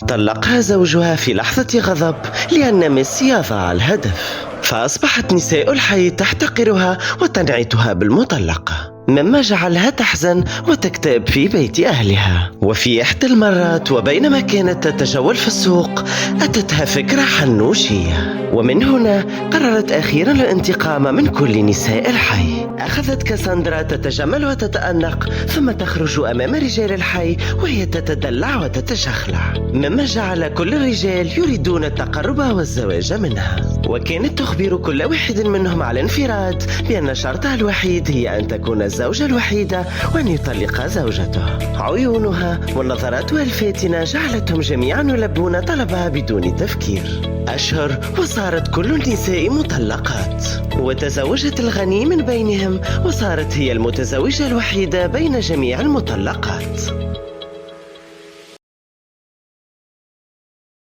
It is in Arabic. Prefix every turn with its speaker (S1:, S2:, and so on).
S1: طلقها زوجها في لحظة غضب لأن ميسي ضاع الهدف، فأصبحت نساء الحي تحتقرها وتنعتها بالمطلقة، مما جعلها تحزن وتكتئب في بيت أهلها. وفي إحدى المرات وبينما كانت تتجول في السوق أتتها فكرة حنوشية، ومن هنا قررت أخيرا الانتقام من كل نساء الحي. أخذت كاساندرا تتجمل وتتأنق ثم تخرج أمام رجال الحي وهي تتدلع وتتشخلع، مما جعل كل الرجال يريدون التقرب والزواج منها. وكانت تخبر كل واحد منهم على انفراد بأن شرطها الوحيد هي أن تكون الزوجة الوحيدة وأن يطلق زوجته. عيونها ونظراتها الفاتنة جعلتهم جميعا يلبون طلبها بدون تفكير. أشهر وصارت كل النساء مطلقات، وتزوجت الغني من بينهم وصارت هي المتزوجة الوحيدة بين جميع المطلقات.